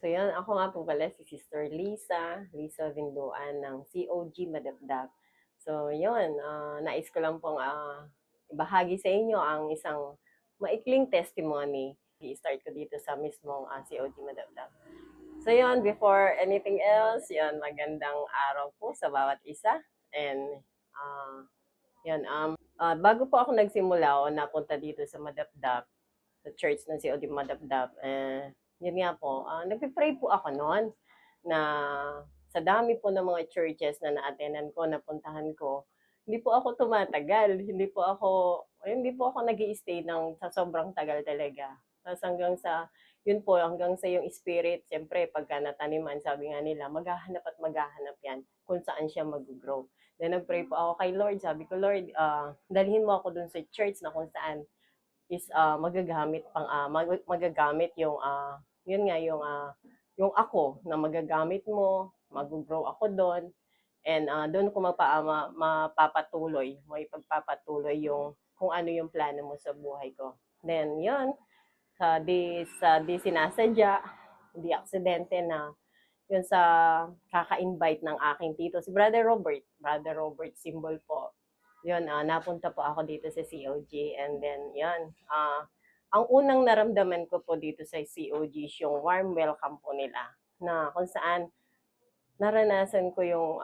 So yun, ako nga po pala si Sister Lisa Vinduan ng COG Madapdap. So yun, nais ko lang pong ibahagi sa inyo ang isang maikling testimony. I-start ko dito sa mismong COG Madapdap. So yun, before anything else, yun, magandang araw po sa bawat isa. And yun, bago po ako nagsimula o napunta dito sa Madapdap, sa church ng COD Madapdap, yun nga po, nagpipray po ako noon na sa dami po ng mga churches na na-attendan ko, napuntahan ko, hindi po ako tumatagal, hindi po ako nag stay ng sa sobrang tagal talaga. Tapos hanggang sa yung spirit, siyempre pagka nataniman, sabi nga nila, maghahanap at maghahanap yan kung saan siya mag-grow. Then nag-pray po ako kay Lord, sabi ko, Lord, dalhin mo ako dun sa church na kung saan is magagamit yung yun nga yung ako na magagamit mo, mag-grow ako doon, and doon ko mapapatuloy, may pagpapatuloy yung kung ano yung plano mo sa buhay ko. Then yun, sa di sinasadya, di aksidente na yun sa kaka-invite ng aking tito, si Brother Robert Symbol po. Yun, napunta po ako dito sa COG, and then yun, ang unang naramdaman ko po dito sa COG is yung warm welcome po nila, na kung saan naranasan ko yung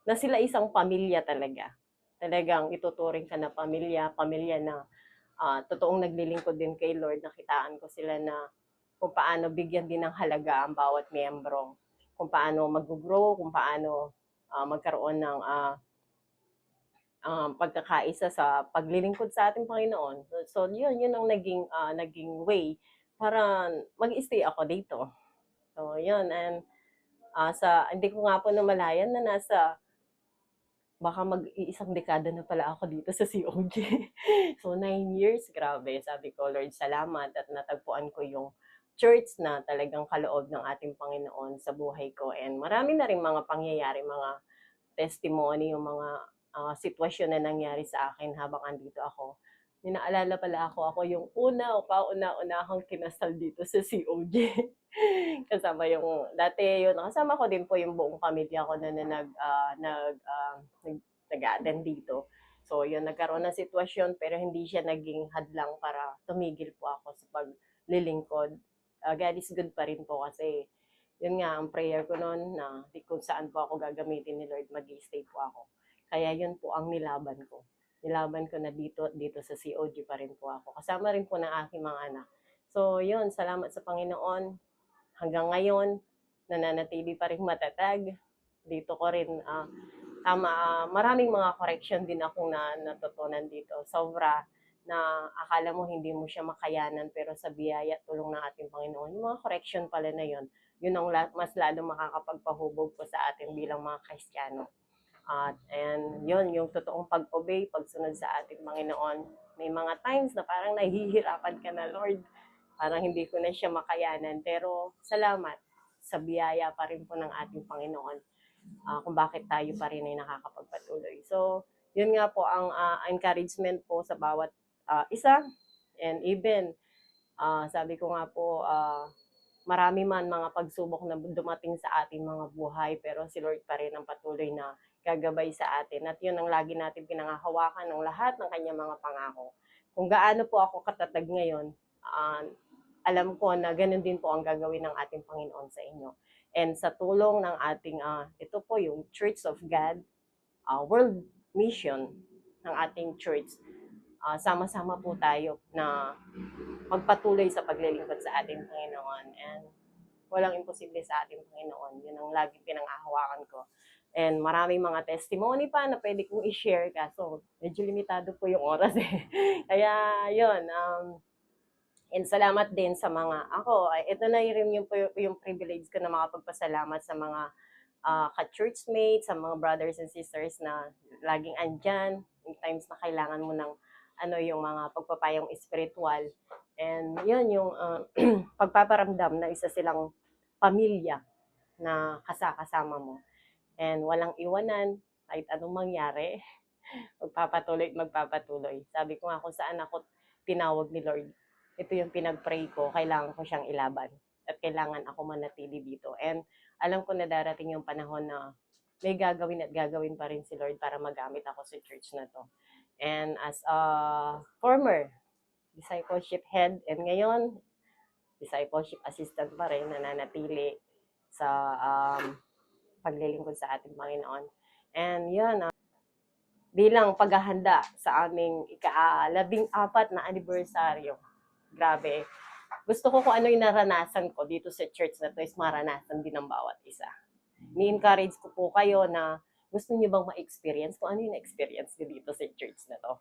na sila isang pamilya talaga. Talagang ituturing ka na pamilya na totoong naglilingkod din kay Lord. Nakitaan ko sila na kung paano bigyan din ng halaga ang bawat miyembro, kung paano mag-grow, kung paano magkaroon ng pagkakaisa sa paglilingkod sa ating Panginoon. So yun ang naging way para mag-stay ako dito. So yun, and hindi ko nga po namalayan na baka mag-iisang dekada na pala ako dito sa COG. So 9 years, grabe. Sabi ko, Lord, salamat at natagpuan ko yung church na talagang kaloob ng ating Panginoon sa buhay ko. And marami na rin mga pangyayari, mga testimony, yung mga sitwasyon na nangyari sa akin habang andito ako. May naalala pala ako yung kauna-unahang kinasal dito sa COG. Kasama ko din po yung buong pamilya ko na nag-attend dito. So yun, nagkaroon ng sitwasyon pero hindi siya naging hadlang para tumigil po ako sa paglilingkod. God is good pa rin po kasi yun nga, ang prayer ko noon na kung saan po ako gagamitin ni Lord, mag-stay po ako. Kaya yun po ang nilaban ko. Nilaban ko na dito sa COG pa rin po ako. Kasama rin po ng aking mga anak. So yun, salamat sa Panginoon. Hanggang ngayon, nananatili pa rin matatag. Dito ko rin, maraming mga correction din akong natutunan dito. Sobra na akala mo hindi mo siya makayanan, pero sa biyaya at tulong ng ating Panginoon, yung mga correction pala na yun ang mas lalo makakapagpahubog po sa atin bilang mga Kristiyano. And yun, yung totoong pag-obey, pagsunod sa ating Panginoon. May mga times na parang nahihirapan ka na, Lord, parang hindi ko na siya makayanan, pero salamat sa biyaya pa rin po ng ating Panginoon, kung bakit tayo pa rin ay nakakapagpatuloy. So yun nga po ang encouragement po sa bawat isa, and even sabi ko nga po, marami man mga pagsubok na dumating sa ating mga buhay, pero si Lord pa rin ang patuloy na gagabay sa atin. At yun ang lagi natin pinangahawakan ng lahat ng kanyang mga pangako. Kung gaano po ako katatag ngayon, alam ko na ganun din po ang gagawin ng ating Panginoon sa inyo. And sa tulong ng ating, ito po yung Church of God, World Mission ng ating church, sama-sama po tayo na magpatuloy sa paglilingkod sa ating Panginoon. And walang imposible sa ating Panginoon. Yun ang laging pinangahawakan ko. And maraming mga testimony pa na pwede kong i-share, kaso medyo limitado po yung oras eh. Kaya yun, and salamat din sa ito na rin yung privilege ko na makapagpasalamat sa mga ka-churchmates, sa mga brothers and sisters na laging andyan in times na kailangan mo ng yung mga pagpapayong spiritual. And yun yung pagpaparamdam na isa silang pamilya na kasama mo. And walang iwanan, kahit anong mangyari, magpapatuloy. Sabi ko nga, kung saan ako tinawag ni Lord, ito yung pinag-pray ko, kailangan ko siyang ilaban. at kailangan ako manatili dito. And alam ko na darating yung panahon na may gagawin at gagawin pa rin si Lord para magamit ako sa church na to. And as a former discipleship head and ngayon discipleship assistant pa rin, nananatili sa paglilingkod sa ating Panginoon. And yun, bilang paghahanda sa aming ika-14 na anibersaryo. Grabe. Gusto ko kung ano yung naranasan ko dito sa church na to is maranasan din ng bawat isa. Ni-encourage ko po kayo na gusto niyo bang ma-experience kung ano yung experience niyo dito sa church na to.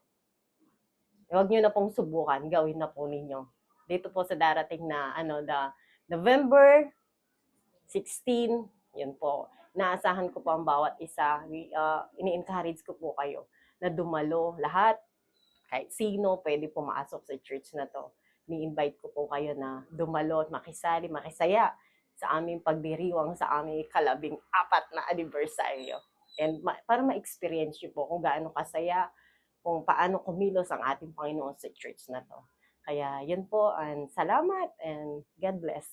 Huwag niyo na pong subukan, gawin na po ninyo. Dito po sa darating na November 16, yun po. Naasahan ko po ang bawat isa. Ini-encourage ko po kayo na dumalo lahat. Kahit sino pwede pumasok sa church na to. Ni-invite ko po kayo na dumalo at makisali, makisaya sa aming pagdiriwang sa aming ika-14 na anibersaryo. And para ma-experience nyo po kung gaano kasaya, kung paano kumilos ang ating Panginoon sa church na to. Kaya yun po, and salamat and God bless.